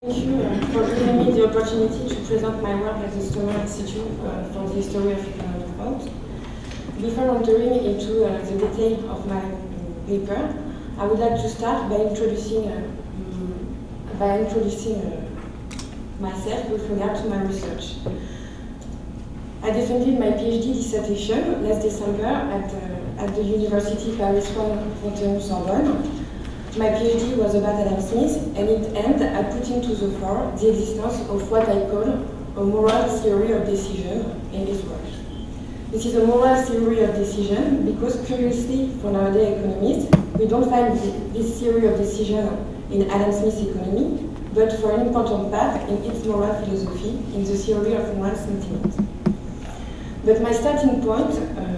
Thank you for giving me the opportunity to present my work at the Stoner Institute for the History of Economic Thought. Before entering into the detail of my paper, I would like to start by introducing myself with regard to my research. I defended my PhD dissertation last December at the University Paris 1 Panthéon-Sorbonne. My PhD was about Adam Smith, and it ended at putting to the fore the existence of what I call a moral theory of decision in his work. This is a moral theory of decision because, curiously, for nowadays economists, we don't find this theory of decision in Adam Smith's economy, but for an important part in its moral philosophy, in the theory of moral sentiment. But my starting point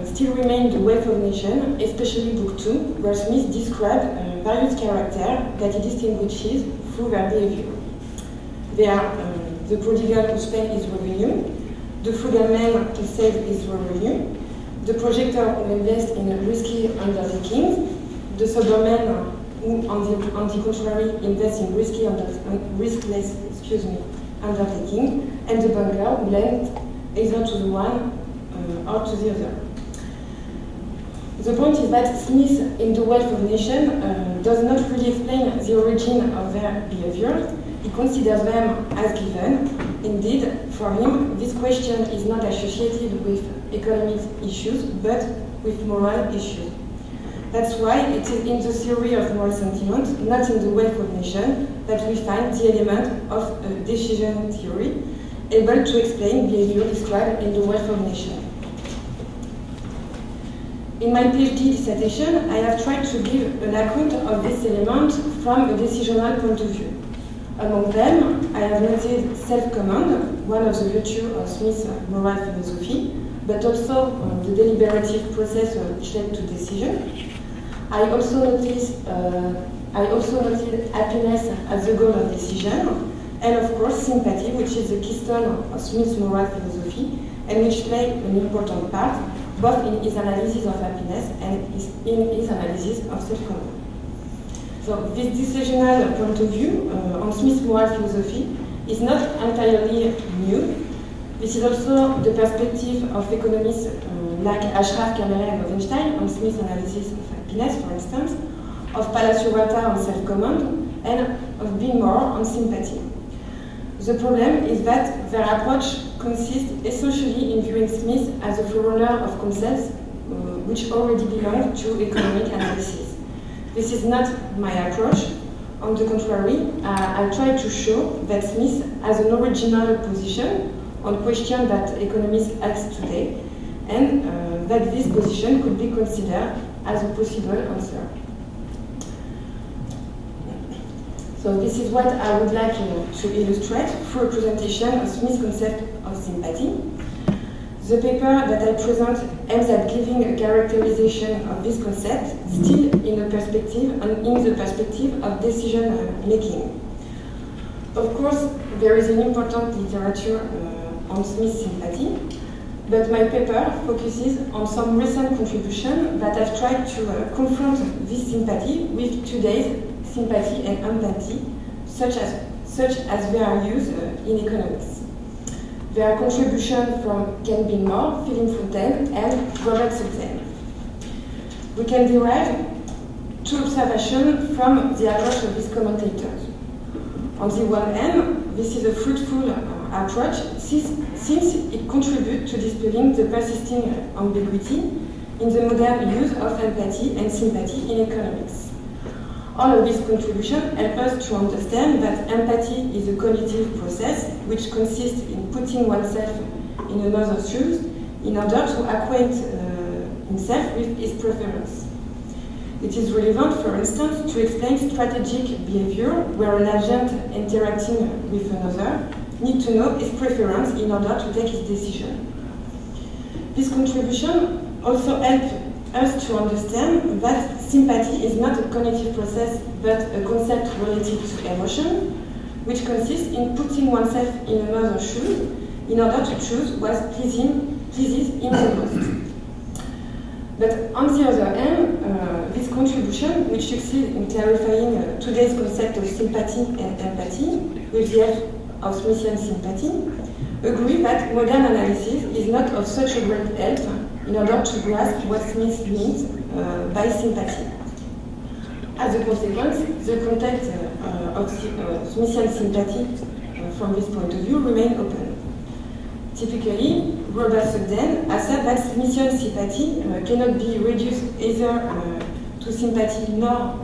still remained the Wealth of Nations, especially Book 2, where Smith described various characters that he distinguishes through their behavior. They are the prodigal who spends his revenue, the frugal man who saves his revenue, the projector who invests in risky undertakings, the sober man who, on the contrary, invests in riskless undertaking, and the banker who lends either to the one or to the other. The point is that Smith, in The Wealth of Nations, does not really explain the origin of their behavior. He considers them as given. Indeed, for him, this question is not associated with economic issues, but with moral issues. That's why it is in the theory of moral sentiment, not in The Wealth of Nations, that we find the element of decision theory, able to explain behavior described in The Wealth of Nations. In my PhD dissertation, I have tried to give an account of this element from a decisional point of view. Among them, I have noted self-command, one of the virtues of Smith's moral philosophy, but also the deliberative process which led to decision. I also noted happiness as the goal of decision, and of course sympathy, which is the keystone of Smith's moral philosophy, and which played an important part both in his analysis of happiness and in his analysis of self-command. So this decisional point of view on Smith's moral philosophy is not entirely new. This is also the perspective of economists like Ashraf Kamere and Lovenstein on Smith's analysis of happiness, for instance, of Palacio-Wata on self-command, and of Bill Moore on sympathy. The problem is that their approach consists essentially in viewing Smith as a forerunner of concepts which already belong to economic analysis. This is not my approach. On the contrary, I try to show that Smith has an original position on questions that economists ask today, and that this position could be considered as a possible answer. So this is what I would like to illustrate through a presentation of Smith's concept of sympathy. The paper that I present aims at giving a characterization of this concept, still in the perspective of decision making. Of course, there is an important literature on Smith's sympathy, but my paper focuses on some recent contributions that have tried to confront this sympathy with today's sympathy and empathy, such as they are used in economics. There are contributions from Ken Billmore, Philip Fontaine, and Robert Sutton. We can derive two observations from the approach of these commentators. On the one hand, this is a fruitful approach since it contributes to dispelling the persisting ambiguity in the modern use of empathy and sympathy in economics. All of these contributions help us to understand that empathy is a cognitive process which consists in putting oneself in another's shoes in order to acquaint himself with his preference. It is relevant, for instance, to explain strategic behavior where an agent interacting with another needs to know his preference in order to take his decision. This contribution also helps us to understand that sympathy is not a cognitive process but a concept related to emotion, which consists in putting oneself in another's shoes in order to choose what pleases him the most. But on the other hand, this contribution, which succeeds in clarifying today's concept of sympathy and empathy with the help of Smithian sympathy, agree that modern analysis is not of such a great help in order to grasp what Smith means by sympathy. As a consequence, the content of Smithian sympathy from this point of view remain open. Typically, Robert Sugden asserts that Smithian sympathy cannot be reduced either to sympathy nor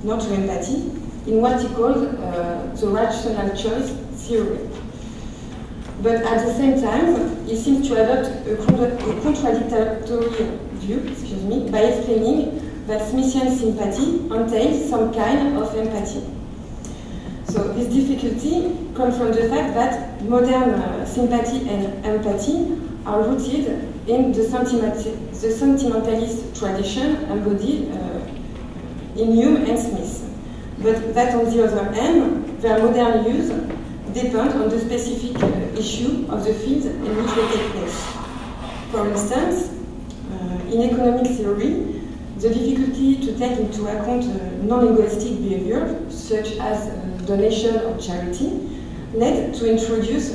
to empathy in what he calls the rational choice theory. But at the same time, he seems to adopt a contradictory view, by explaining that Smithian sympathy entails some kind of empathy. So this difficulty comes from the fact that modern sympathy and empathy are rooted in the sentimentalist tradition embodied in Hume and Smith. But that on the other hand, their modern use depends on the specific issue of the field in which they take place. For instance, in economic theory, the difficulty to take into account non-egoistic behavior, such as donation or charity, led to introduce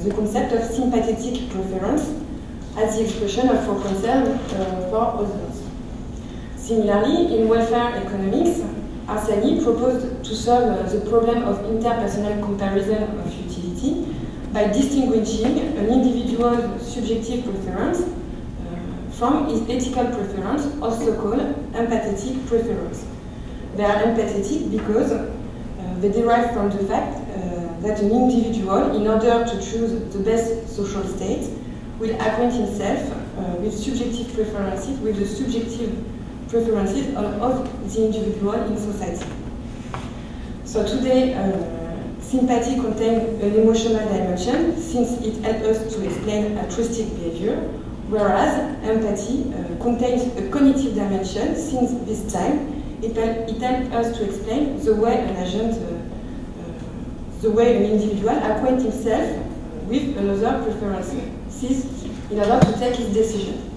the concept of sympathetic preference as the expression of for concern for others. Similarly, in welfare economics, Arsani proposed to solve the problem of interpersonal comparison of utility by distinguishing an individual's subjective preference from his ethical preference, also called empathetic preference. They are empathetic because they derive from the fact that an individual, in order to choose the best social state, will acquaint himself with subjective preferences, with the subjective preferences of the individual in society. So today, sympathy contains an emotional dimension, since it helps us to explain altruistic behavior, whereas empathy contains a cognitive dimension, since this time it helps us to explain the way an agent, the way an individual acquaints himself with another preference in order to take his decision.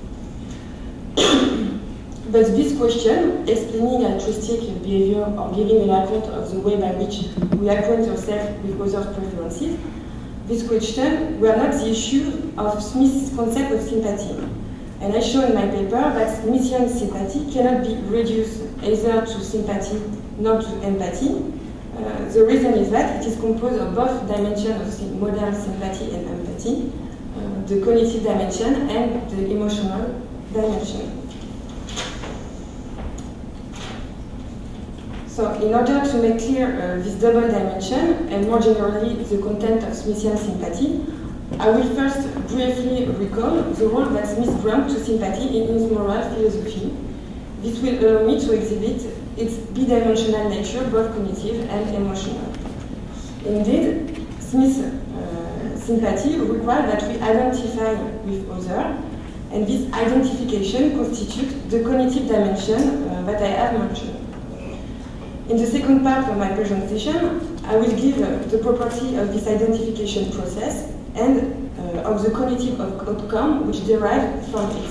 But this question, explaining altruistic behavior or giving an account of the way by which we acquaint ourselves with others' preferences, this question were not the issue of Smith's concept of sympathy. And I show in my paper that Smithian sympathy cannot be reduced either to sympathy nor to empathy. The reason is that it is composed of both dimensions of modern sympathy and empathy, the cognitive dimension and the emotional dimension. So in order to make clear this double dimension, and more generally the content of Smithian sympathy, I will first briefly recall the role that Smith brought to sympathy in his moral philosophy. This will allow me to exhibit its bidimensional nature, both cognitive and emotional. Indeed, Smith's sympathy requires that we identify with others, and this identification constitutes the cognitive dimension that I have mentioned. In the second part of my presentation, I will give the property of this identification process and of the cognitive outcome which derive from it.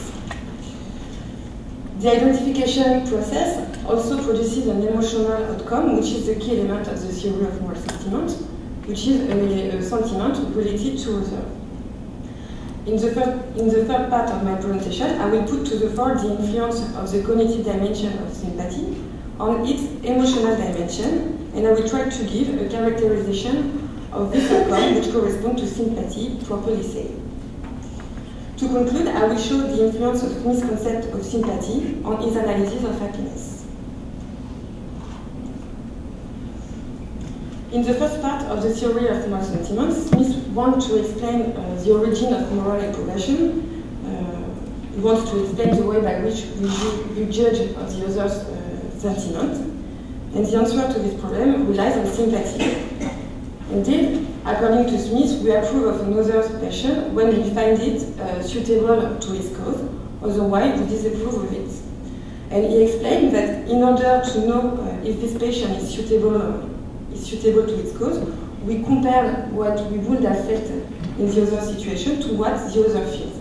The identification process also produces an emotional outcome, which is the key element of the theory of moral sentiment, which is a sentiment related to others. In the third part of my presentation, I will put to the fore the influence of the cognitive dimension of sympathy on its emotional dimension, and I will try to give a characterization of this outcome which corresponds to sympathy, properly said. To conclude, I will show the influence of Smith's concept of sympathy on his analysis of happiness. In the first part of the theory of moral sentiments, Smith wants to explain the origin of moral approbation. He wants to explain the way by which we judge of the other's sentiment, and the answer to this problem relies on sympathy. Indeed, according to Smith, we approve of another's passion when we find it suitable to his cause, otherwise we disapprove of it. And he explained that in order to know if this passion is suitable to its cause, we compare what we would have felt in the other situation to what the other feels.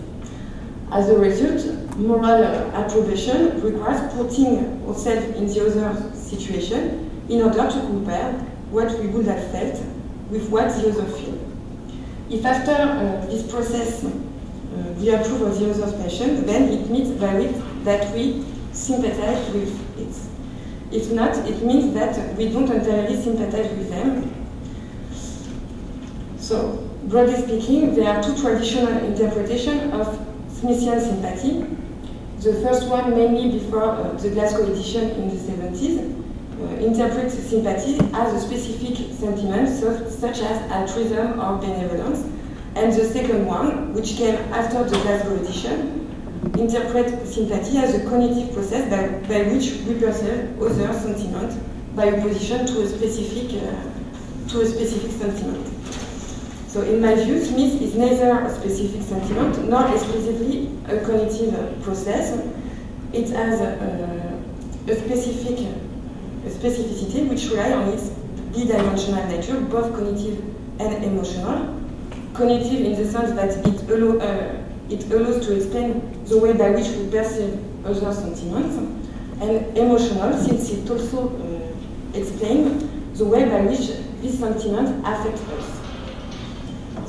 As a result, moral approbation requires putting ourselves in the other situation in order to compare what we would have felt with what the other feels. If after this process we approve of the other's passion, then it means by it that we sympathize with it. If not, it means that we don't entirely sympathize with them. So, broadly speaking, there are two traditional interpretations of Smithian sympathy. The first one, mainly before the Glasgow edition in the 70s, interprets sympathy as a specific sentiment such as altruism or benevolence. And the second one, which came after the Glasgow edition, interprets sympathy as a cognitive process by which we perceive other sentiment by opposition to a specific sentiment. So in my view, Smith is neither a specific sentiment nor exclusively a cognitive process. It has a specificity which relies on its bidimensional nature, both cognitive and emotional. Cognitive in the sense that it allows to explain the way by which we perceive other sentiments, and emotional since it also explains the way by which these sentiments affect us.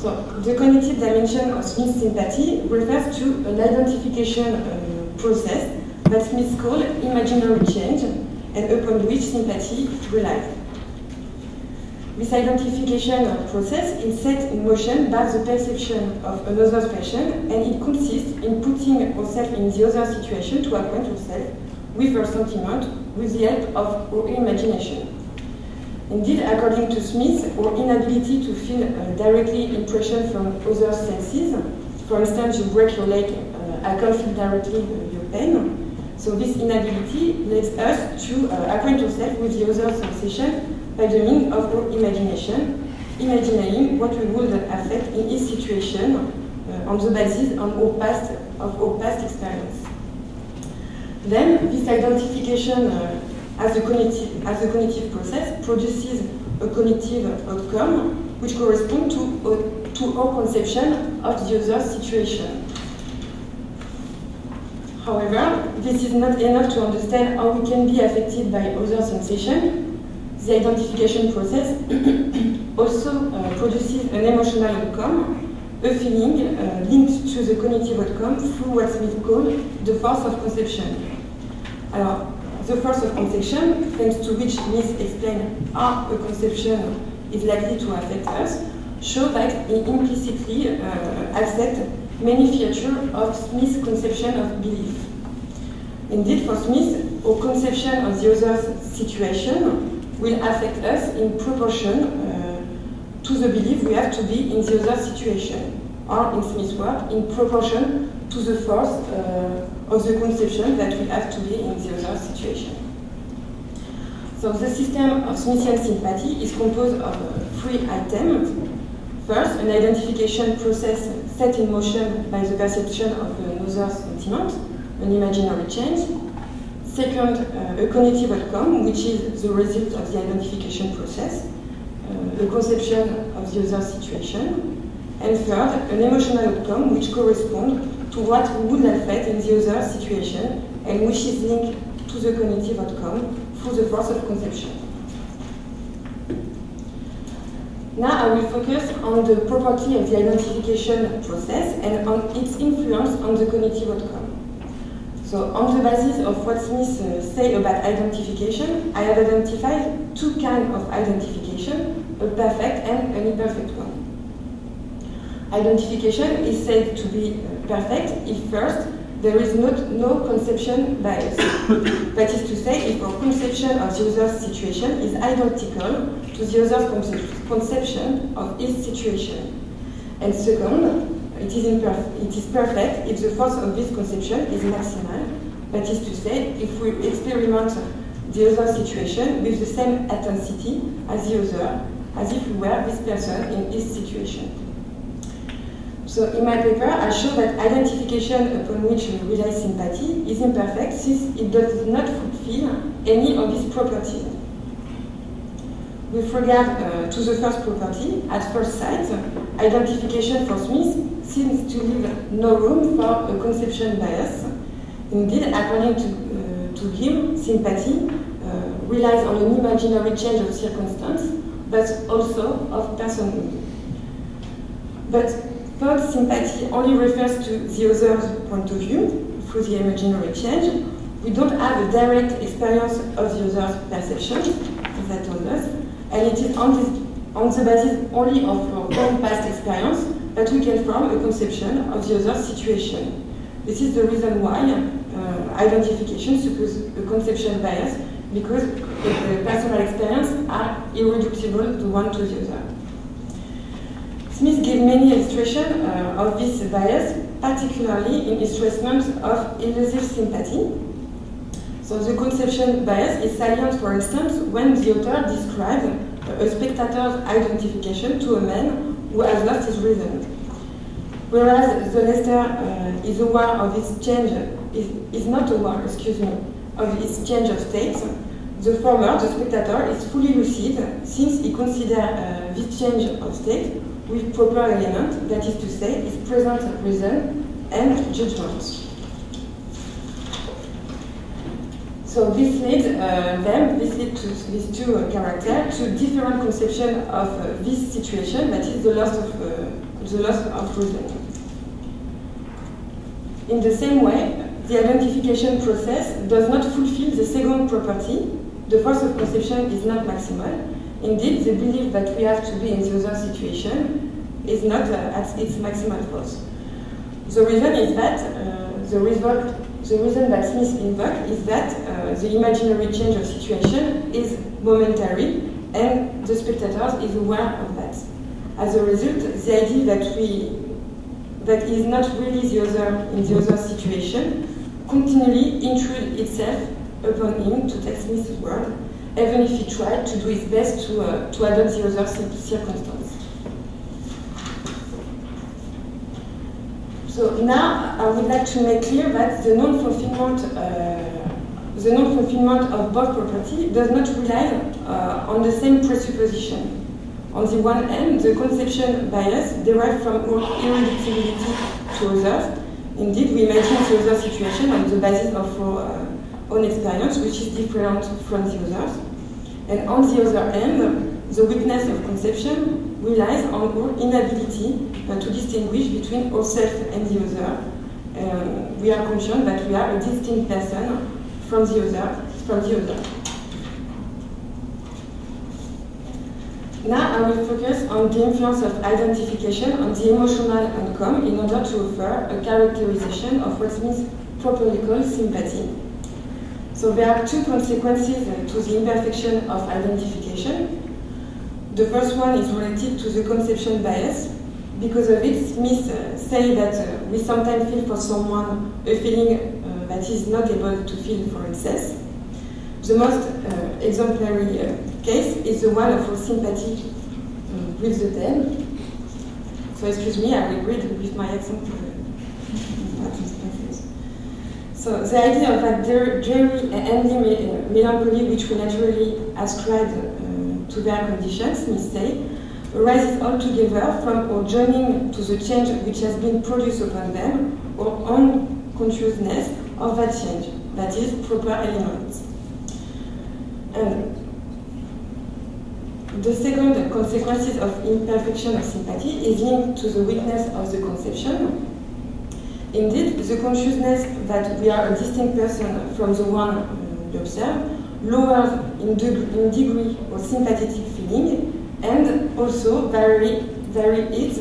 So the cognitive dimension of Smith's sympathy refers to an identification process that Smith called imaginary change and upon which sympathy relies. This identification process is set in motion by the perception of another's passion, and it consists in putting ourselves in the other situation to acquaint ourselves with our sentiment with the help of our imagination. Indeed, according to Smith, our inability to feel directly impression from other senses, for instance, you break your leg, I can't feel directly your pain. So this inability leads us to acquaint ourselves with the other sensation by the means of our imagination, imagining what we would affect in each situation on the basis of our past experience. Then this identification as a cognitive process produces a cognitive outcome which corresponds to our conception of the other situation. However, this is not enough to understand how we can be affected by other sensations. The identification process also produces an emotional outcome, a feeling linked to the cognitive outcome through what Smith called the force of conception. The force of conception, thanks to which Smith explained how a conception is likely to affect us, show that he implicitly accepts many features of Smith's conception of belief. Indeed, for Smith, our conception of the other situation will affect us in proportion to the belief we have to be in the other situation, or in Smith's work, in proportion to the force of the conception that we have to be in the other situation. So the system of Smithian sympathy is composed of 3 items. First, an identification process set in motion by the perception of another sentiment, an imaginary change. Second, a cognitive outcome, which is the result of the identification process, a conception of the other situation. And third, an emotional outcome, which corresponds to what we would have felt in the other situation, and which is linked to the cognitive outcome through the force of conception. Now I will focus on the property of the identification process and on its influence on the cognitive outcome. So on the basis of what Smith said about identification, I have identified 2 kinds of identification, a perfect and an imperfect one. Identification is said to be perfect if first there is no conception bias. That is to say, if our conception of the other's situation is identical to the other's conception of his situation. And second, it is perfect if the force of this conception is maximal. That is to say, if we experiment the other situation with the same intensity as the other, as if we were this person in his situation. So in my paper, I show that identification upon which we rely sympathy is imperfect since it does not fulfill any of these properties. With regard to the first property, at first sight, identification for Smith seems to leave no room for a conception bias, Indeed, according to him, sympathy relies on an imaginary change of circumstance, but also of personhood. But thought sympathy only refers to the other's point of view through the imaginary change. We don't have a direct experience of the other's perception, as I told us, and it is on the basis only of our own past experience that we can form a conception of the other's situation. This is the reason why identification supposes a conception bias, because the personal experiences are irreducible the one to the other. Smith gave many illustrations of this bias, particularly in his treatment of elusive sympathy. So the conception bias is salient, for instance, when the author describes a spectator's identification to a man who has lost his reason. Whereas the latter is aware of his change, is not aware, of his change of state, the former, the spectator, is fully lucid since he considers this change of state with proper element, that is to say, his present reason and judgment. So this leads to these two characters to different conception of this situation, that is the loss of reason. In the same way, the identification process does not fulfill the second property. The force of conception is not maximal. Indeed, the belief that we have to be in the other situation is not at its maximal force. The reason is that the reason that Smith invoked is that the imaginary change of situation is momentary, and the spectator is aware of that. As a result, the idea that he is not really the other in the other situation continually intrudes itself upon him, to take Smith's word, even if he tried to do his best to adopt the other circumstance. So now I would like to make clear that the non-fulfillment of both property does not rely on the same presupposition. On the one hand, the conception bias derives from our irreducibility to others. Indeed, we imagine the other situation on the basis of our own experience, which is different from the others. And on the other hand, the weakness of conception relies on our inability to distinguish between ourselves and the other. We are conscious that we are a distinct person from the other. Now I will focus on the influence of identification on the emotional outcome in order to offer a characterization of what Smith properly calls sympathy. So there are two consequences to the imperfection of identification. The first one is related to the conception bias. Because of it, Smith says that we sometimes feel for someone a feeling that he is not able to feel for himself. The most exemplary case is the one of our sympathy with the dead. So excuse me, I will read with my accent. So the idea of that dreary and ending melancholy which we naturally ascribe to their conditions, Smith says, arises altogether from our joining to the change which has been produced upon them, or unconsciousness of that change, that is, proper elements. And the second consequences of imperfection of sympathy is linked to the weakness of the conception. Indeed, the consciousness that we are a distinct person from the one we observe lowers in degree or sympathetic feeling, and also vary it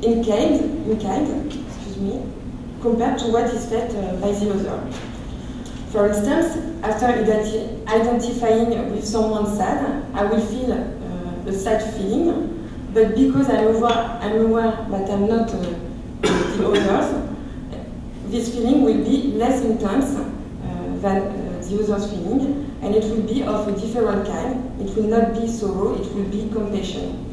in kind, compared to what is felt by the other. For instance, after identifying with someone sad, I will feel a sad feeling, but because I'm aware that I'm not the others, this feeling will be less intense than the other's feeling, and it will be of a different kind. It will not be sorrow, it will be compassion.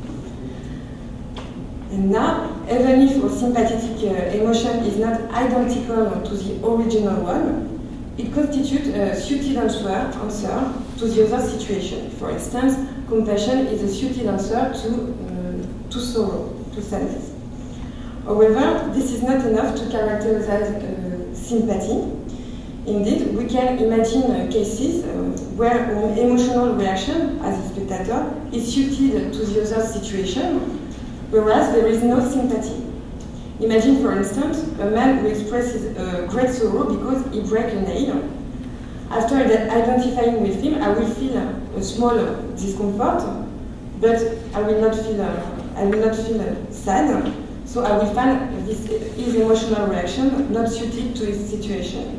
And now, even if our sympathetic emotion is not identical to the original one, it constitutes a suited answer to the other situation. For instance, compassion is a suited answer to sorrow, to sadness. However, this is not enough to characterize sympathy. Indeed, we can imagine cases where an emotional reaction as a spectator is suited to the other's situation, whereas there is no sympathy. Imagine, for instance, a man who expresses great sorrow because he breaks a nail. After identifying with him, I will feel a small discomfort, but I will not feel sad. So I will find his emotional reaction not suited to his situation.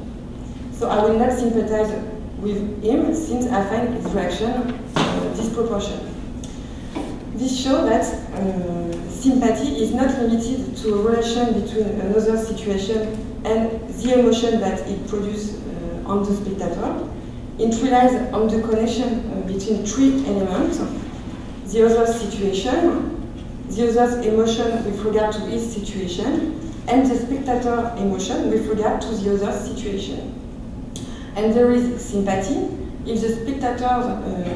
So I will not sympathize with him since I find his reaction disproportionate. This shows that sympathy is not limited to a relation between another situation and the emotion that it produces on the spectator. It relies on the connection between three elements: the other's situation, the other's emotion with regard to his situation, and the spectator emotion with regard to the other's situation. And there is sympathy if the spectator's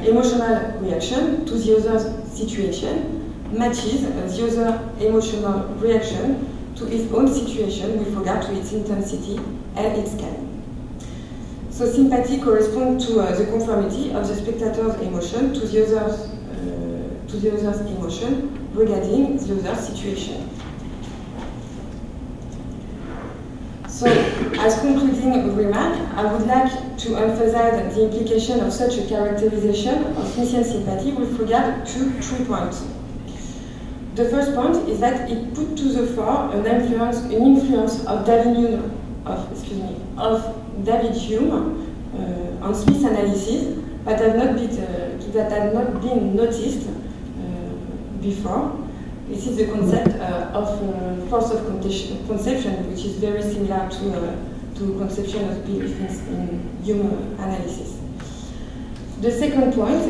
emotional reaction to the other's situation matches the other emotional reaction to his own situation with regard to its intensity and its scale. So sympathy corresponds to the conformity of the spectator's emotion to the other's emotion regarding the other's situation. So, as concluding remark, I would like to emphasize the implication of such a characterization of Smithian sympathy with regard to 3 points. The first point is that it put to the fore an influence of David Hume on Smith's analysis that had not been noticed before. This is the concept of force of conception, which is very similar to conception of belief in Hume analysis. The second point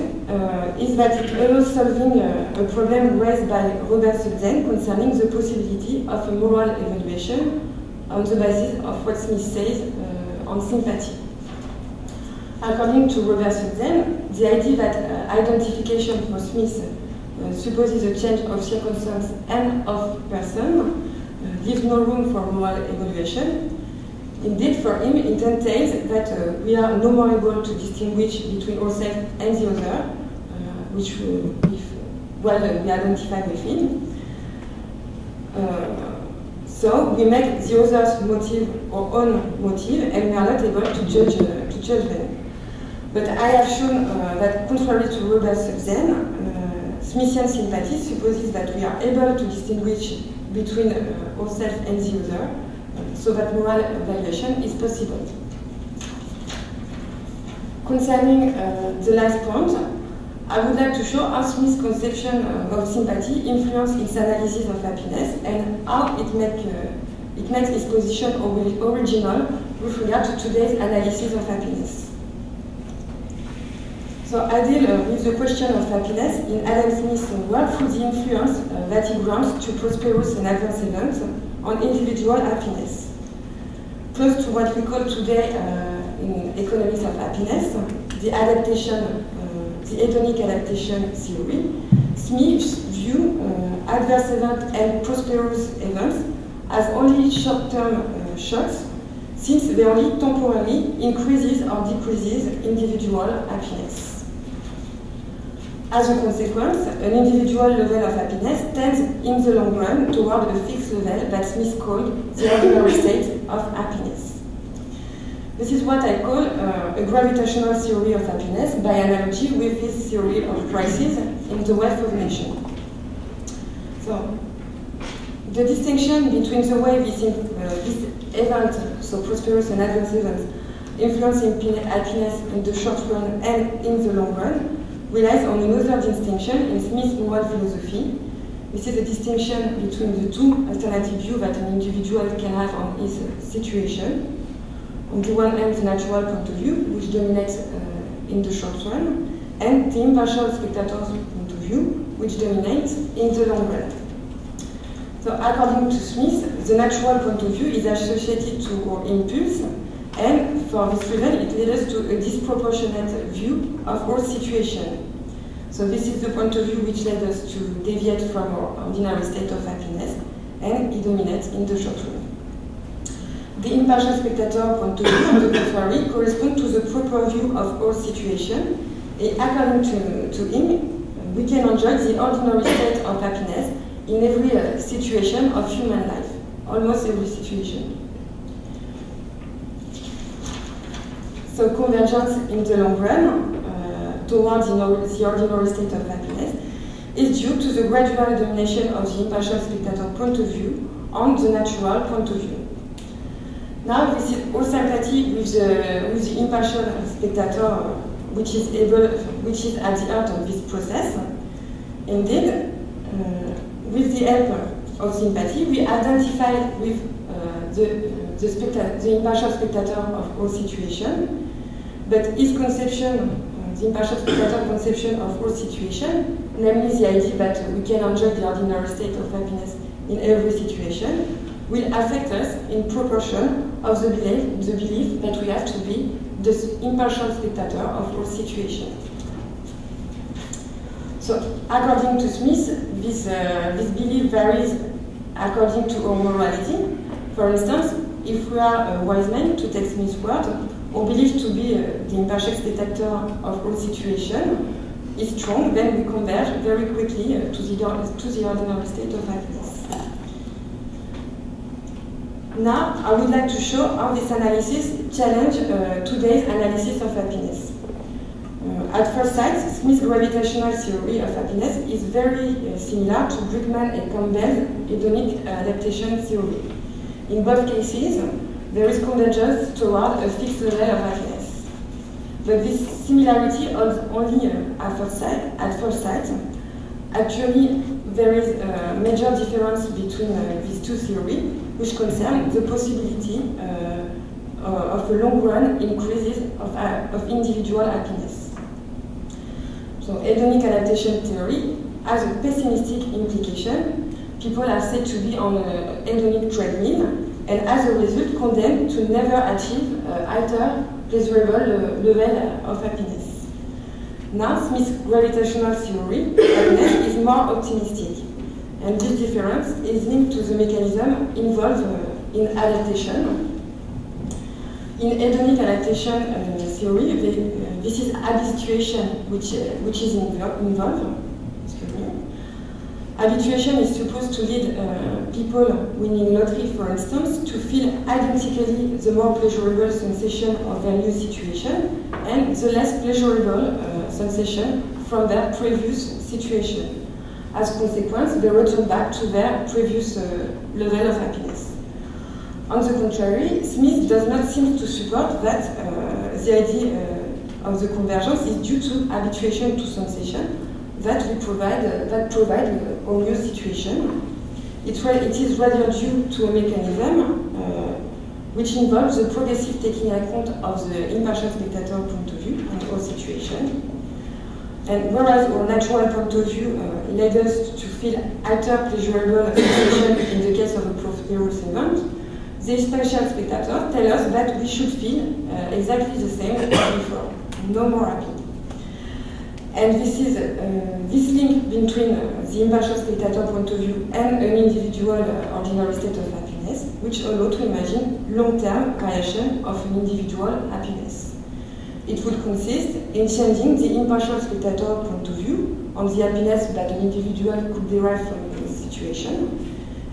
is that it allows solving a problem raised by Robert Sugden concerning the possibility of a moral evaluation on the basis of what Smith says on sympathy. According to Robert Sugden, the idea that identification for Smith supposes a change of circumstance and of person leaves no room for moral evaluation. Indeed, for him, it entails that we are no more able to distinguish between ourselves and the other, which we identify with him. So we make the other's motive our own motive, and we are not able to judge them. But I have shown that, contrary to Robert Sugden, Smithian sympathy supposes that we are able to distinguish between ourselves and the other, so that moral evaluation is possible. Concerning the last point, I would like to show how Smith's conception of sympathy influences its analysis of happiness and how it makes its position original with regard to today's analysis of happiness. So I deal with the question of happiness in Adam Smith's work through the influence that he grants to prosperous and adverse events on individual happiness. Close to what we call today in economics of happiness, the hedonic adaptation theory, Smith's view adverse events and prosperous events as only short-term shocks, since they only temporarily increases or decreases individual happiness. As a consequence, an individual level of happiness tends in the long run toward a fixed level that Smith called the ordinary state of happiness. This is what I call a gravitational theory of happiness, by analogy with his theory of prices in The Wealth of Nations. So, the distinction between the way this event, so prosperous and adverse events, influence happiness in the short run and in the long run, relies on another distinction in Smith's moral philosophy. This is a distinction between the two alternative views that an individual can have on his situation. On the one hand, the natural point of view, which dominates in the short run, and the impartial spectator's point of view, which dominates in the long run. So according to Smith, the natural point of view is associated to our impulse, and for this reason it leads us to a disproportionate view of our situation. So this is the point of view which led us to deviate from our ordinary state of happiness, and it dominates in the short run. The impartial spectator point of view, on the contrary, corresponds to the proper view of all situations. According to him, we can enjoy the ordinary state of happiness in every situation of human life, almost every situation. So convergence in the long run towards the ordinary state of happiness is due to the gradual domination of the impartial spectator point of view on the natural point of view. Now this is all sympathy with the impartial spectator, which is at the heart of this process. Indeed, with the help of sympathy, we identify with the impartial spectator of all situations, but his conception, the impartial spectator conception of all situations, namely the idea that we can enjoy the ordinary state of happiness in every situation, will affect us in proportion of the belief that we have to be the impartial spectator of all situations. So, according to Smith, this belief varies according to our morality. For instance, if we are a wise man, to take Smith's word, or believe to be the impartial spectator of all situations is strong, then we converge very quickly to the ordinary state of happiness. Now, I would like to show how this analysis challenges today's analysis of happiness. At first sight, Smith's gravitational theory of happiness is very similar to Brickman and Campbell's hedonic adaptation theory. In both cases, there is convergence toward a fixed level of happiness. But this similarity holds only at first sight. Actually, there is a major difference between these two theories, which concern the possibility of a long-run increases of individual happiness. So, hedonic adaptation theory has a pessimistic implication. People are said to be on a hedonic treadmill, and as a result, condemned to never achieve a higher pleasurable level of happiness. Now, Smith's gravitational theory of happiness is more optimistic, and this difference is linked to the mechanism involved in adaptation. In hedonic adaptation theory, this is habituation which is involved. Habituation is supposed to lead people winning lottery, for instance, to feel identically the more pleasurable sensation of their new situation and the less pleasurable sensation from their previous situation. As a consequence, they return back to their previous level of happiness. On the contrary, Smith does not seem to support that the idea of the convergence is due to habituation to sensation that provide a new situation. It is rather due to a mechanism which involves the progressive taking account of the impartial spectator point of view in all situations. And whereas our natural point of view led us to feel higher pleasurable sensation in the case of a prosperous event, the impartial spectator tells us that we should feel exactly the same as before, no more happy. And this is this link between the impartial spectator point of view and an individual ordinary state of happiness, which allows to imagine long-term variation of an individual happiness. It would consist in changing the impartial spectator point of view on the happiness that an individual could derive from the situation.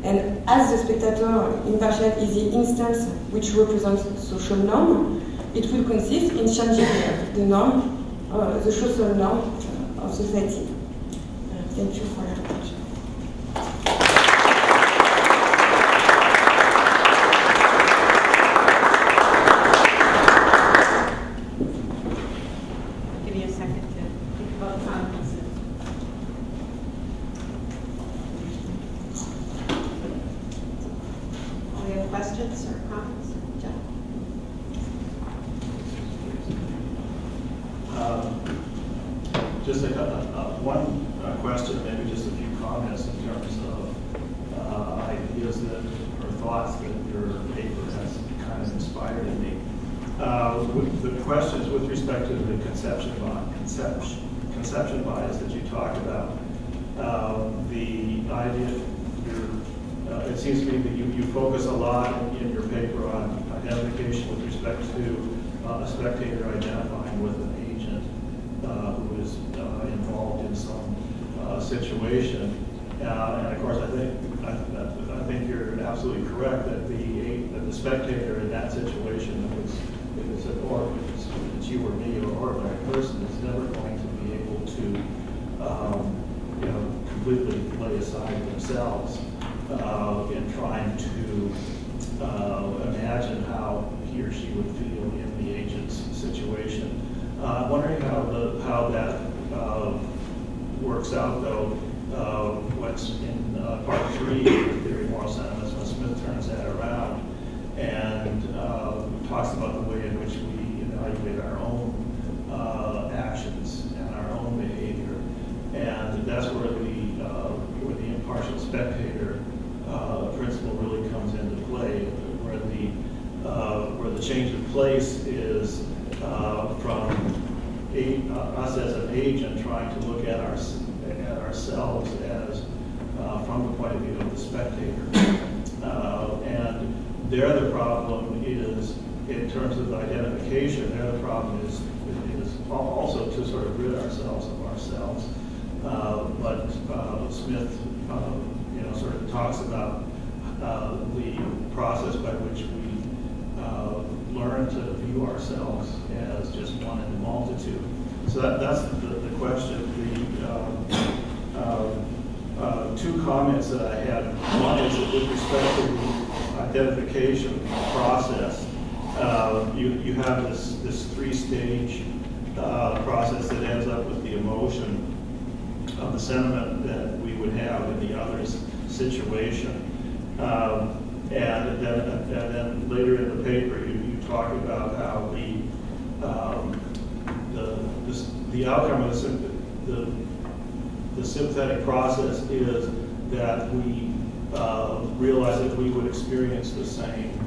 And as the spectator impartial is the instance which represents social norm, it will consist in changing the norm, the social norm of society. Thank you for your attention. Give me a second to think about comments. Do we have questions or comments? John? Just one question, maybe just a few comments in terms of ideas that or thoughts that your paper has kind of inspired in me. The questions with respect to the conception bias that you talk about, the idea it seems to me that you focus a lot in your paper on identification with respect to a spectator identifying with an agent who is involved in some situation. And of course, I think you're absolutely correct that the spectator in that situation, if it's you or me or an ordinary person, is never going to be able to completely lay aside themselves in trying to imagine how he or she would feel in the agent's situation. I'm wondering how that works out, though, what's in part 3 of the theory of moral sentiments, when Smith turns that around and talks about the way in which we evaluate our own actions and our own behavior. And that's where the impartial spectator principle really comes into play, where the change of place is from us as an agent trying to look at ourselves as from the point of view of the spectator. And there the problem is, in terms of identification, there the problem is also to sort of rid ourselves of ourselves. But Smith, sort of talks about the process by which we learn to view ourselves as just one in the multitude. So that's the question. The two comments that I had. One is that with respect to the identification process, you have this three-stage process that ends up with the emotion of the sentiment that we would have in the other's situation. And then later in the paper, you talk about how the outcome of the sympathetic process is that we realize that we would experience the same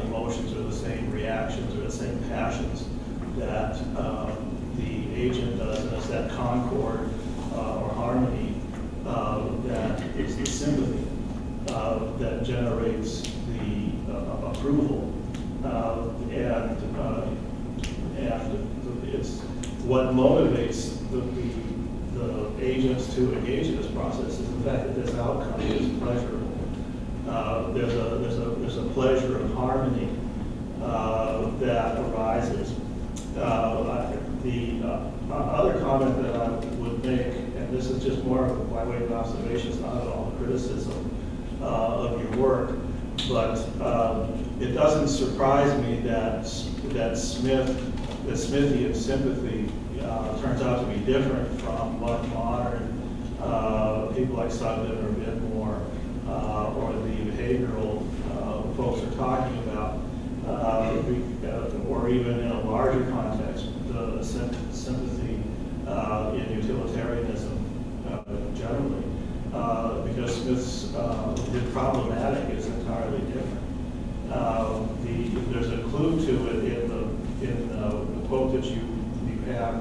emotions or the same reactions or the same passions that the agent does, and it's that concord or harmony that is the sympathy that generates the approval, and it's what motivates the agents to engage in this process is the fact that this outcome is pleasurable. There's a pleasure of harmony that arises. The other comment that I would make, and this is just more by way of observation, it's not at all a criticism of your work, but it doesn't surprise me that Smithian sympathy turns out to be different from what modern people like Sugden or Bidmore or the behavioral folks are talking about, or even in a larger context, the sympathy in utilitarianism generally, because Smith's problematic is entirely different. There's a clue to it in the quote that you have,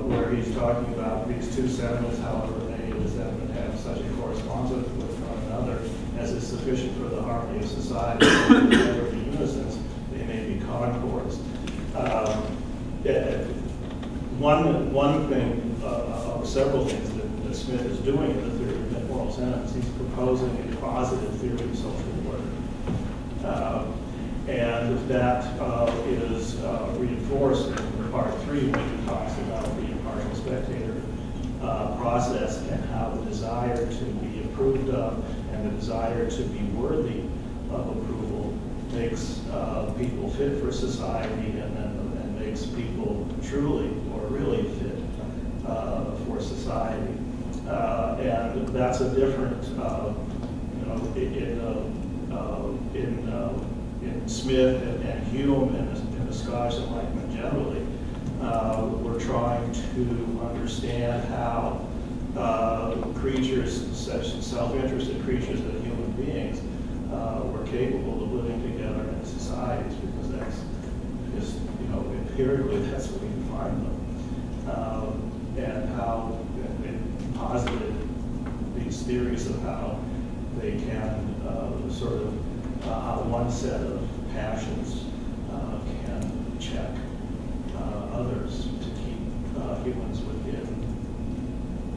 where he's talking about these two sentiments, however many of them have such a correspondence with one another as is sufficient for the harmony of society. Whether in unison, they may be concords. One thing of several things that Smith is doing in the theory of moral sentiments, he's proposing a positive theory of social order. And that is reinforced in part 3 when he talks about the impartial spectator process and how the desire to be approved of and the desire to be worthy of approval makes people fit for society and makes people truly or really fit for society. And that's a different, in Smith and Hume and the Scottish Enlightenment generally, we're trying to understand how creatures, such self-interested creatures as human beings, were capable of living together in societies, because that's just, empirically that's where we can find them. And how it posited these theories of how they can sort of, one set of passions can check others to keep humans within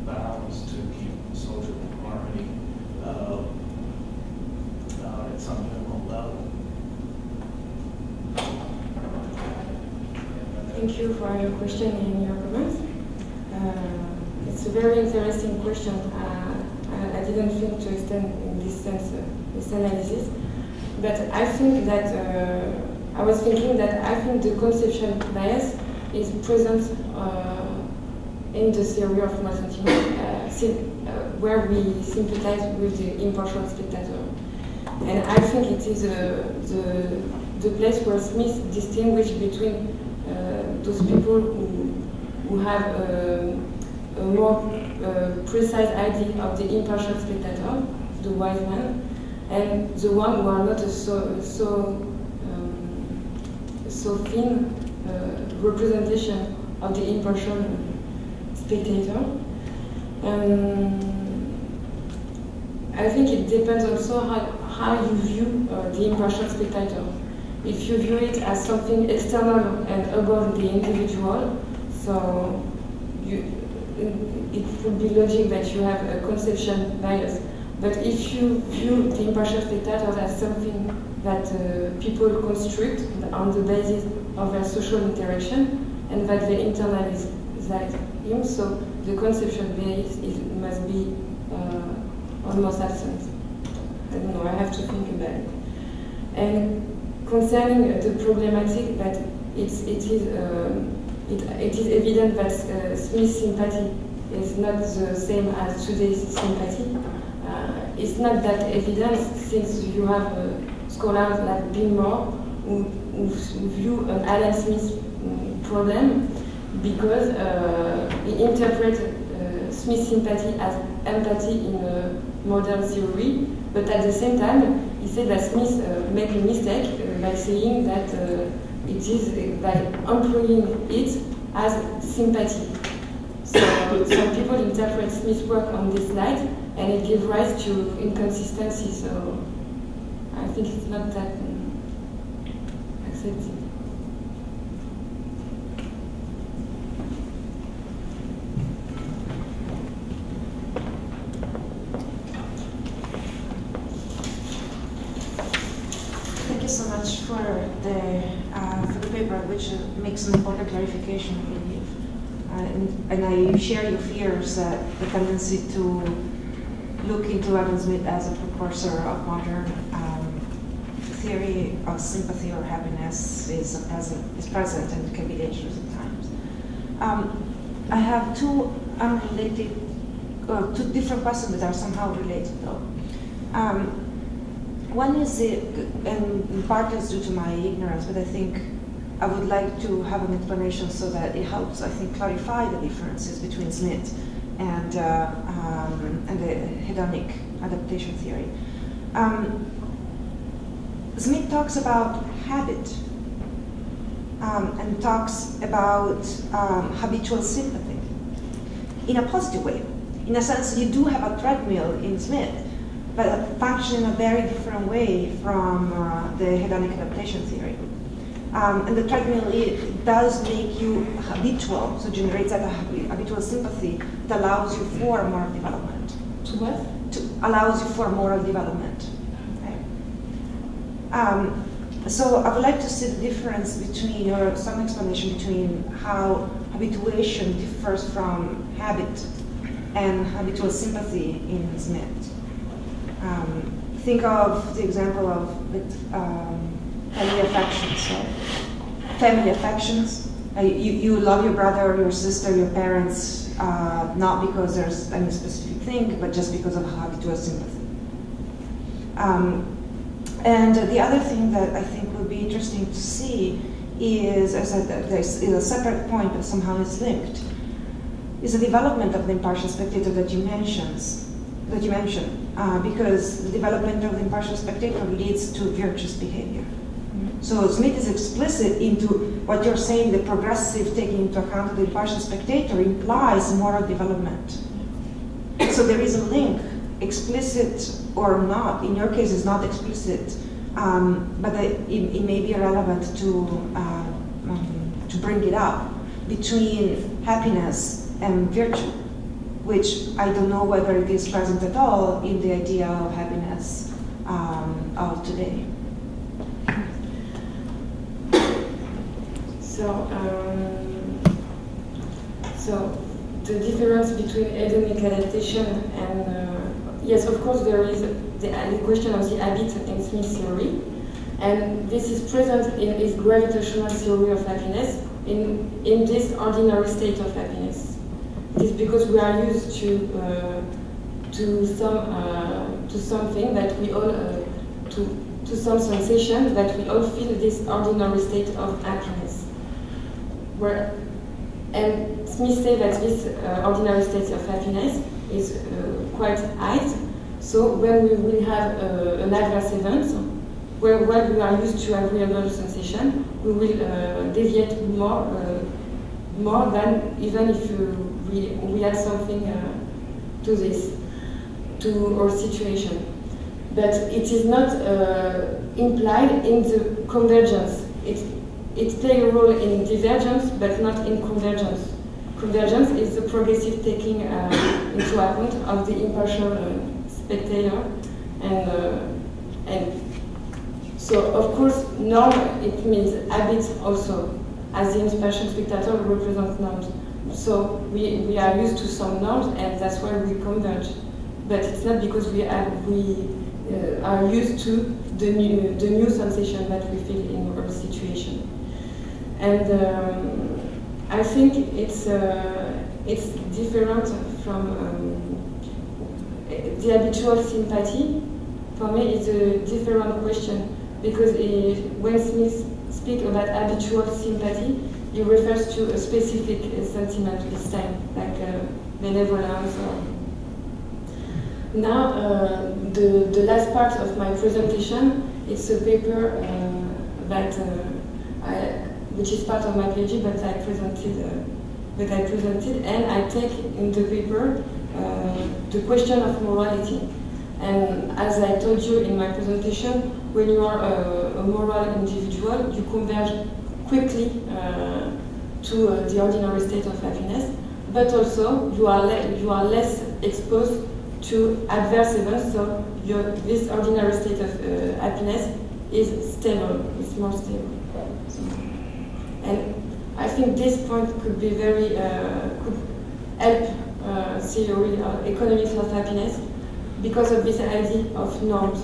bounds, to keep social harmony at some minimal level. Thank you for your question and your comments. It's a very interesting question. I didn't think to extend in this sense this analysis, but I think that I was thinking that I think the conception bias is present in the theory of moral sentiment, where we sympathize with the impartial spectator, and I think it is the place where Smith distinguished between those people who have a more precise idea of the impartial spectator, the wise man, and the one who are not so thin representation of the impartial spectator. I think it depends also how you view the impartial spectator. If you view it as something external and above the individual, so it would be logic that you have a conception bias. But if you view the impartial spectator as something that people construct on the basis of their social interaction and that they internalize him, so the conception bias must be almost absent. I don't know, I have to think about it. And concerning the problematic that it is evident that Smith's sympathy is not the same as today's sympathy. It's not that evident since you have scholars like Bill Moore who view an Adam Smith problem because he interpreted Smith's sympathy as empathy in modern theory, but at the same time he said that Smith made a mistake by saying that it is by employing it as sympathy. So some people interpret Smith's work on this slide, and it gives rise to inconsistency. So I think it's not that accepted. Thank you so much for the paper, which makes an important clarification, I believe. And I share your fears that the tendency to look into Adam Smith as a precursor of modern theory of sympathy or happiness is present and can be dangerous at times. I have two different questions that are somehow related, though. One is, and part is due to my ignorance, but I think I would like to have an explanation so that it helps, I think, clarify the differences between Smith and the hedonic adaptation theory. Smith talks about habit and talks about habitual sympathy in a positive way. In a sense, you do have a treadmill in Smith, but it functions in a very different way from the hedonic adaptation theory. And the treadmill, it does make you habitual, so generates that habitual sympathy that allows you for moral development. To what? Allows you for moral development. Okay? So I would like to see the difference between, or some explanation between how habituation differs from habit and habitual sympathy in Smith. Think of the example of family affections. Right? Family affections. You love your brother, your sister, your parents, not because there's any specific thing, but just because of habitual sympathy. And the other thing that I think would be interesting to see is, as there's a separate point but somehow it's linked, is the development of the impartial spectator that you mentioned, because the development of the impartial spectator leads to virtuous behavior. So Smith is explicit into what you're saying, the progressive taking into account of the impartial spectator implies moral development. So there is a link explicit or not. In your case, it's not explicit, but it may be relevant to bring it up between happiness and virtue, which I don't know whether it is present at all in the idea of happiness of today. So the difference between hedonic adaptation and yes, of course, there is the question of the habit in Smith's theory, and this is present in his gravitational theory of happiness in this ordinary state of happiness. It is because we are used to something that we all to some sensation that we all feel this ordinary state of happiness. And Smith said that this ordinary state of happiness is quite high. So when we will have an adverse event, where we are used to agreeable sensation, we will deviate more than even if we add something to our situation. But it is not implied in the convergence. It plays a role in divergence, but not in convergence. Convergence is the progressive taking into account of the impartial spectator, and so of course norm, it means habit also, as the impartial spectator represents norms. So we are used to some norms, and that's why we converge. But it's not because we are used to the new sensation that we feel in our situation. And I think it's different from the habitual sympathy. For me, it's a different question, because when Smith speaks about habitual sympathy, he refers to a specific sentiment this time, like benevolence. Now, the last part of my presentation, it's a paper which is part of my PhD, but I presented, and I take in the paper the question of morality. And as I told you in my presentation, when you are a moral individual, you converge quickly to the ordinary state of happiness, but also you are less exposed to adverse events, so this ordinary state of happiness is stable, it's more stable. And I think this point could be could help theory of economics of happiness, because of this idea of norms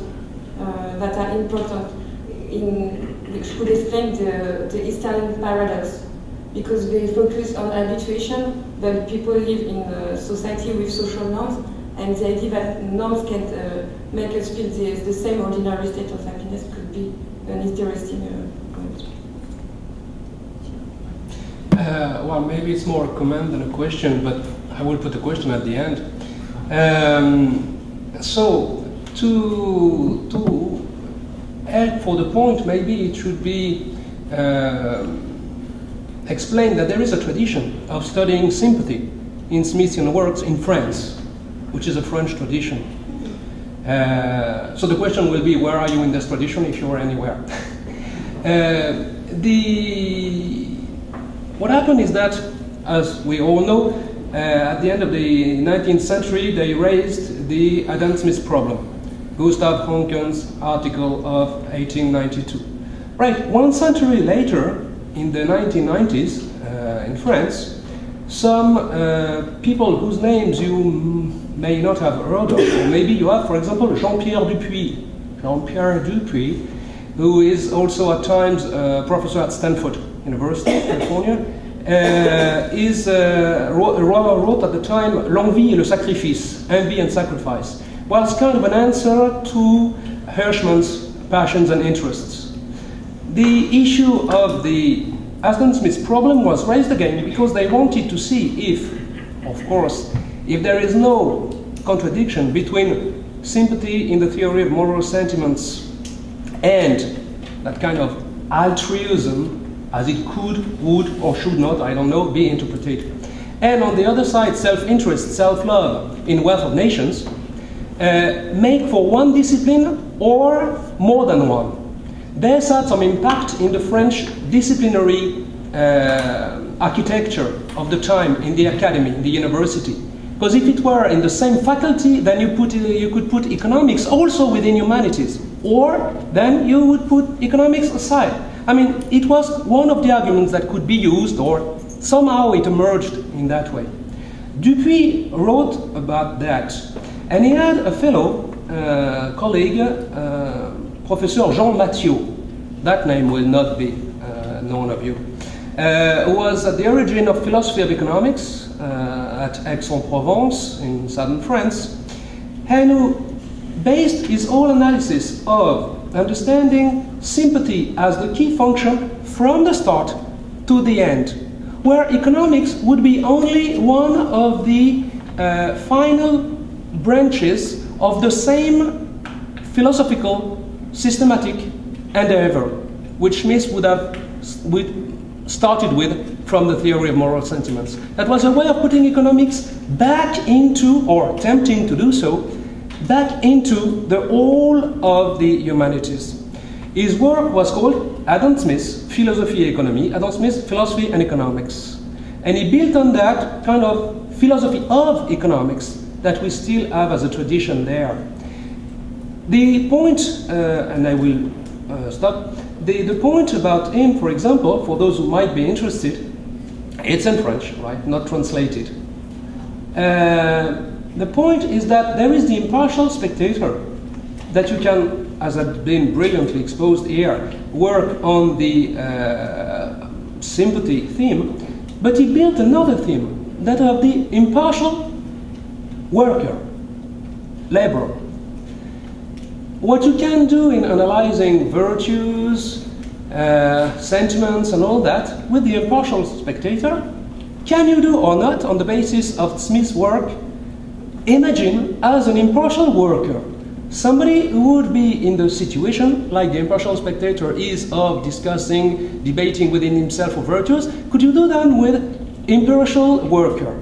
that are important, which could explain the Eastern paradox, because they focus on habituation, but people live in a society with social norms, and the idea that norms can make us feel the same ordinary state of happiness could be an interesting point. Well, maybe it's more a comment than a question, but I will put a question at the end. So, to help for the point, maybe it should be explained that there is a tradition of studying sympathy in Smithian works in France, which is a French tradition. So the question will be, where are you in this tradition, if you are anywhere? What happened is that, as we all know, at the end of the 19th century, they raised the Adam Smith problem, Gustav Honken's article of 1892. Right, 1 century later, in the 1990s, in France, some people whose names you may not have heard of, or maybe you have, for example, Jean-Pierre Dupuy, who is also at times a professor at Stanford University, California, wrote at the time L'envie et le sacrifice, envy and sacrifice. Well, it's kind of an answer to Hirschman's passions and interests. The issue of the Adam Smith problem was raised again because they wanted to see if, of course, if there is no contradiction between sympathy in the theory of moral sentiments and that kind of altruism, as it could, would, or should not, I don't know, be interpreted. And on the other side, self-interest, self-love in Wealth of Nations, make for one discipline or more than one. This had some impact in the French disciplinary architecture of the time in the academy, in the university. Because if it were in the same faculty, then you could put economics also within humanities, or then you would put economics aside. I mean, it was one of the arguments that could be used, or somehow it emerged in that way. Dupuy wrote about that, and he had a fellow colleague, Professor Jean Mathieu, that name will not be known of you, who was at the origin of philosophy of economics at Aix-en-Provence in southern France, and who based his whole analysis of understanding sympathy as the key function from the start to the end, where economics would be only one of the final branches of the same philosophical systematic endeavor, which Smith would have started with from the theory of moral sentiments. That was a way of putting economics back into, or attempting to do so, back into the whole of the humanities. His work was called Adam Smith's Philosophie et Économie, Adam Smith's Philosophy and Economics. And he built on that kind of philosophy of economics that we still have as a tradition there. The point, and I will stop, the point about him, for example, for those who might be interested, it's in French, right, not translated. The point is that there is the impartial spectator that you can, as had been brilliantly exposed here, work on the sympathy theme, but he built another theme, that of the impartial worker, laborer. What you can do in analyzing virtues, sentiments and all that with the impartial spectator, can you do or not, on the basis of Smith's work, imagine as an impartial worker somebody who would be in the situation, like the impartial spectator is, of discussing, debating within himself for virtues. Could you do that with impartial worker?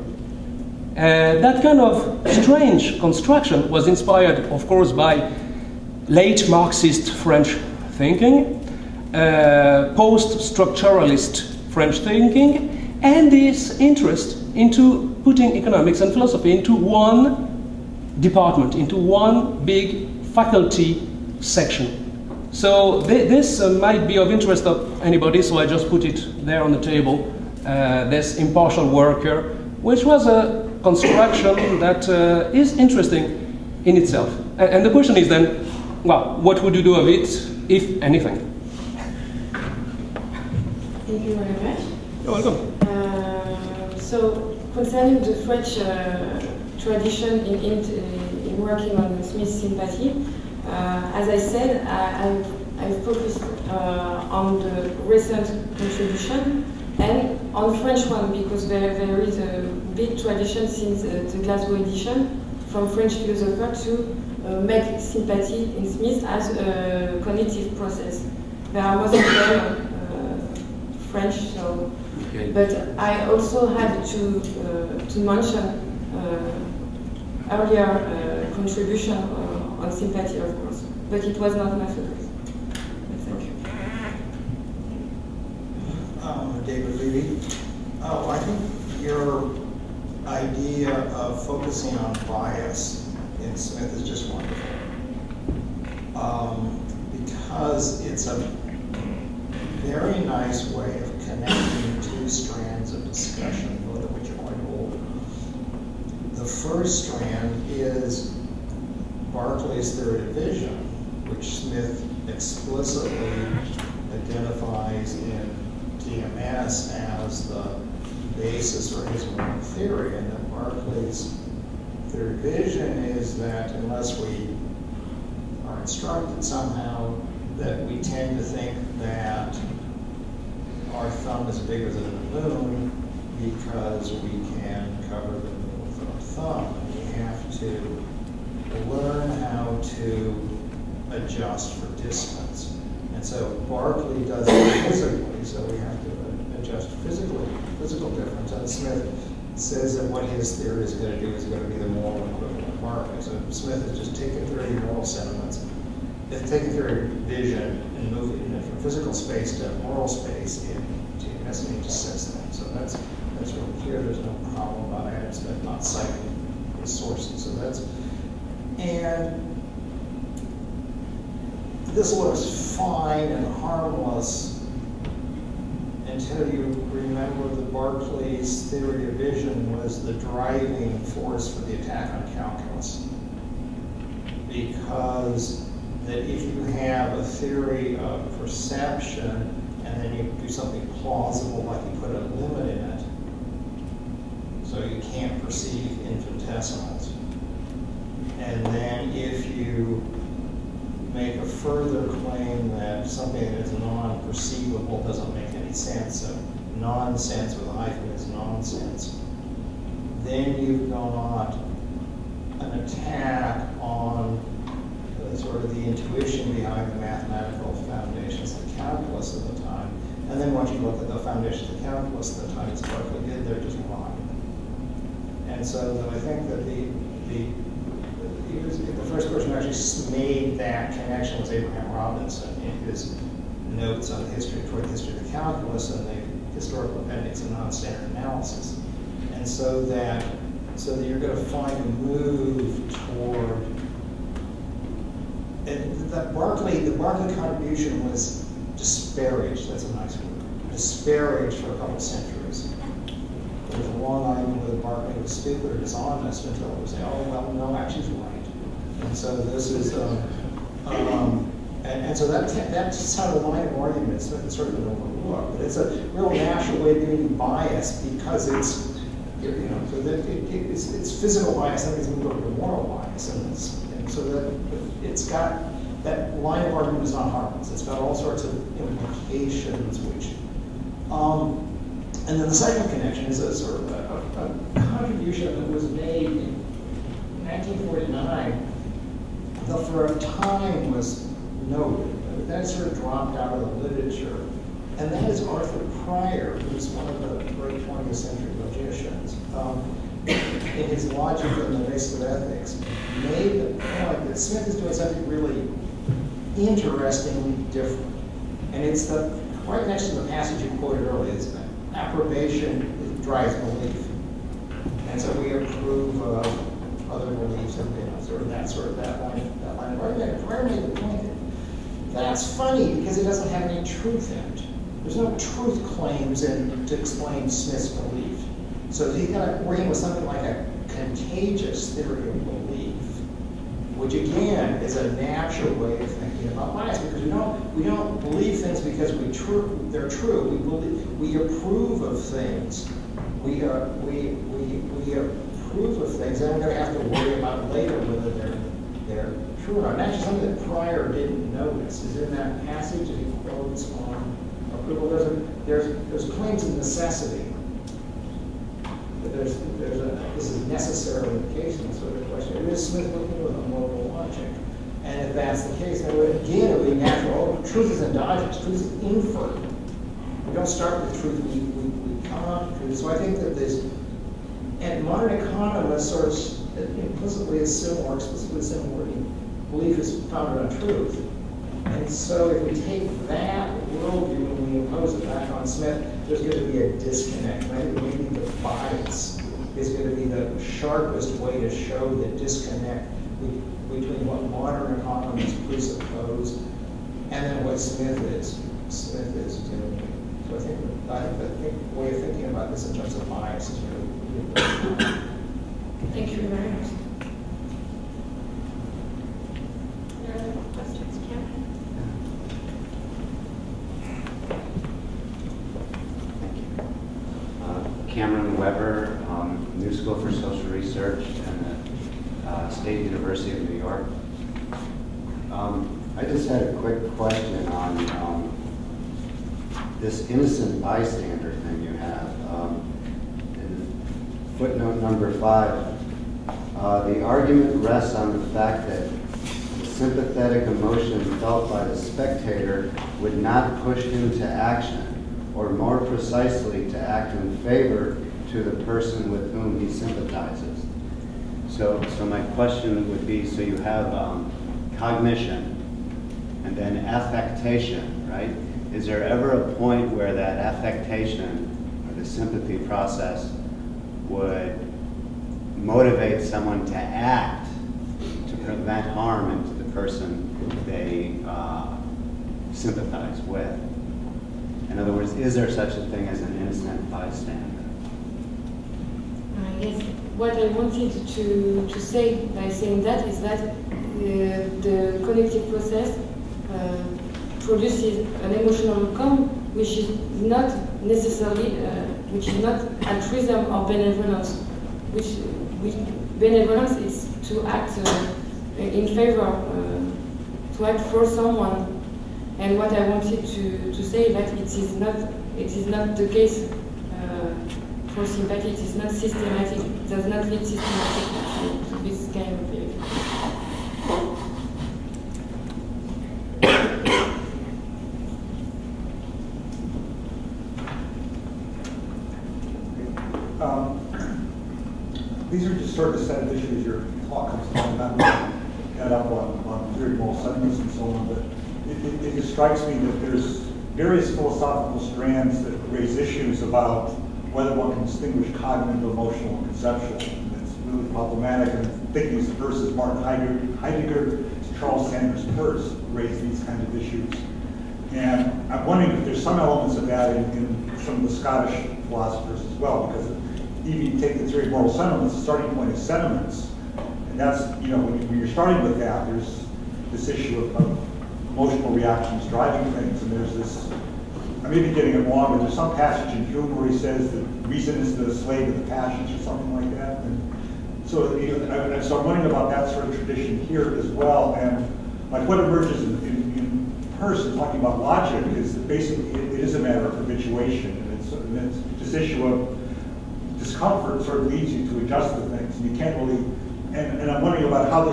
That kind of strange construction was inspired, of course, by late Marxist French thinking, post-structuralist French thinking, and this interest into putting economics and philosophy into one department, into one big faculty section. So this might be of interest of anybody, so I just put it there on the table, this impartial worker, which was a construction that is interesting in itself. And the question is then, well, what would you do of it, if anything? Thank you very much. You're welcome. So, concerning the French tradition in working on Smith's sympathy, as I said, I've focused on the recent contribution and on French one, because there is a big tradition since the Glasgow edition from French philosopher to make sympathy in Smith as a cognitive process. There are most of them French, so, okay. But I also had to mention earlier contribution on sympathy, of course, but it was not my focus. Thank you. David Levy. I think your idea of focusing on bias in Smith is just wonderful, because it's a very nice way of connecting two strands of discussion, both of which are quite old. The first strand is Berkeley's third division, which Smith explicitly identifies in TMS as the basis for his moral theory, and that Berkeley's third vision is that unless we are instructed somehow, that we tend to think that our thumb is bigger than the moon because we can cover the moon with our thumb. We have to learn how to adjust for distance. And so Berkeley does it physically, so we have to adjust physical difference. And Smith says that what his theory is going to do is going to be the moral equivalent. Barclay. So Smith is just taking theory of moral sentiments, it's taking theory of vision and moving it from physical space to moral space, and he just says that. So that's really clear. There's no problem about Adam Smith not citing his sources. So that's, and this looks fine and harmless until you remember that Barclay's theory of vision was the driving force for the attack on calculus. Because that if you have a theory of perception and then you do something plausible, like you put a limit in it, so you can't perceive infinitesimals. And then if you make a further claim that something that is non-perceivable doesn't make any sense, so nonsense with a hyphen is nonsense, then you've got an attack on sort of the intuition behind the mathematical foundations of the calculus at the time. And then once you look at the foundations of the calculus at the time, it's Barclay did, they're just wrong. And so I think that the first person who actually made that connection was Abraham Robinson in his notes on the history of the calculus and the historical appendix and non-standard analysis. And so that you're going to find a move toward, and the Barclay contribution was disparaged. That's a nice word. Disparaged for a couple centuries. There was a long argument whether Barclay was stupid or dishonest until it was say, oh well, no, actually he's right. And so this is, and so that's how the line of arguments that's sort of been overlooked. But it's a real natural way of being biased because it's, so that it's physical bias, and it's moved over to moral bias, and so that it's got, that line of argument is not harmless. It's got all sorts of implications, which, and then the second connection is a sort of a contribution that was made in 1949 that for a time was noted, but then sort of dropped out of the literature. And that is Arthur Pryor, who's one of the great 20th century logicians. In his Logic on the Basis of Ethics, made the point that Smith is doing something really interestingly different. And it's right next to the passage you quoted earlier, it's that approbation drives belief. And so we approve of other beliefs and that line of argument. Pryor made the point that that's funny because it doesn't have any truth in it. There's no truth claims to explain Smith's belief. So he's got to bring with something like a contagious theory of belief, which again is a natural way of thinking about bias, because we don't believe things because they're true. We approve of things. We approve of things, and we're going to have to worry about later whether they're true or not. And actually, something that Pryor didn't notice is in that passage that he quotes on approval. There's claims of necessity. This is necessarily the case in this sort of question. Is Smith looking with a moral logic? And if that's the case, then again it would be natural. Oh, truth is endogenous. Truth is inferred. We don't start with truth. We come up with truth. So I think that this, and modern economists sort of implicitly assume, or explicitly assume, belief is founded on truth. And so if we take that worldview and we impose it back on Smith, there's going to be a disconnect. And I think maybe the bias is going to be the sharpest way to show the disconnect between what modern economists presuppose and then what Smith is doing. So I think the way of thinking about this in terms of bias is really important. Thank you very much. Cameron Weber, New School for Social Research and the State University of New York. I just had a quick question on this innocent bystander thing you have. In footnote number 5, the argument rests on the fact that the sympathetic emotion felt by the spectator would not push him to action, or more precisely, to act in favor to the person with whom he sympathizes. So my question would be, so you have cognition and then affectation, right? Is there ever a point where that affectation or the sympathy process would motivate someone to act to prevent harm to the person they sympathize with? In other words, is there such a thing as an innocent bystander? Yes. What I wanted to say by saying that is that the cognitive process produces an emotional outcome which is not necessarily, which is not altruism or benevolence. Which benevolence is to act in favor, to act for someone. And what I wanted to say that it is not the case for sympathy. It is not systematic. It does not lead systematically to this kind of behavior. These are just sort of the set of issues your talk comes along. I'm not head up on theory of moral sentiments and so on, but it just strikes me that there's various philosophical strands that raise issues about whether one can distinguish cognitive, emotional, and conceptual. And it's really problematic. And thinking versus Martin Heidegger, Charles Sanders Peirce raise these kinds of issues. And I'm wondering if there's some elements of that in some of the Scottish philosophers as well, because even you take the theory of moral sentiments, the starting point is sentiments. And that's, when you're starting with that, there's this issue of emotional reactions driving things, and there's this, I may be getting it wrong, but there's some passage in Hume where he says that reason is the slave of the passions or something like that. And so, so I'm wondering about that sort of tradition here as well. And like what emerges in Peirce in talking about logic is that basically it is a matter of habituation, and it's this issue of discomfort sort of leads you to adjust to things, and you can't really. And I'm wondering about how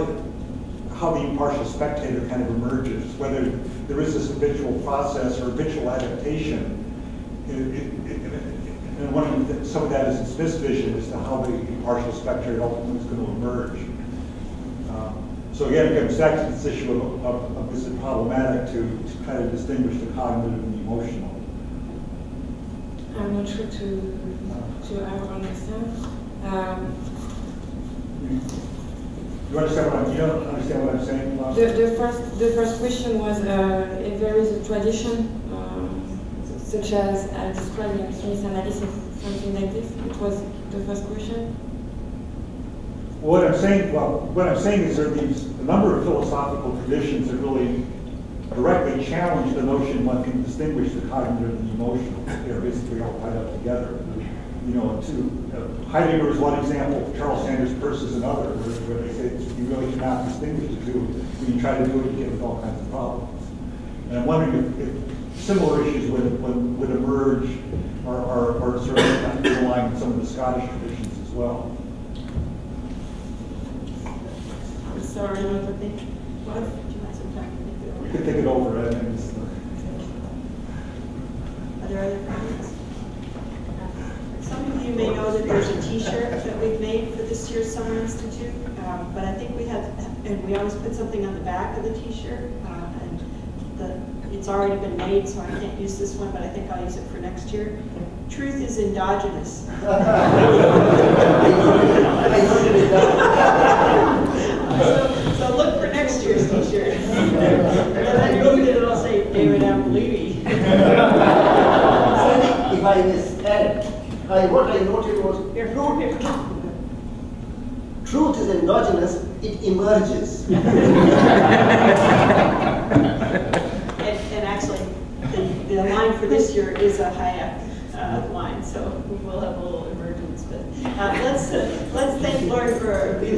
the impartial spectator kind of emerges, whether there is this habitual process or habitual adaptation. And I'm wondering if some of that is in Smith's vision as to how the impartial spectator ultimately is going to emerge. So again, it comes back to this issue of is it problematic to try to distinguish the cognitive and the emotional. I'm not sure to understand. You don't understand what I'm saying? The first question was if there is a tradition such as I described in Smith's analysis, something like this. It was the first question. What I'm saying is there are a number of philosophical traditions that really directly challenge the notion one can distinguish the cognitive and the emotional. They're basically all tied up together. Heidegger is one example, Charles Sanders Peirce is another, where they say you really cannot distinguish the two. When you try to do it, you get with all kinds of problems. And I'm wondering if similar issues would emerge or sort of underlying some of the Scottish traditions as well. I'm sorry, What? Do you want some time to think it over? You could think it over. Are there other comments? Some of you may know that there's a T-shirt that we've made for this year's Summer Institute, but I think we always put something on the back of the T-shirt, it's already been made, so I can't use this one, but I think I'll use it for next year. Truth is endogenous. So look for next year's T-shirt. And underneath it, it'll say David M. Levy. If I may add, what I noted was truth is endogenous, it emerges. And actually, the line for this year is a Hayek line, so we'll have a little emergence. But let's thank Laurie for being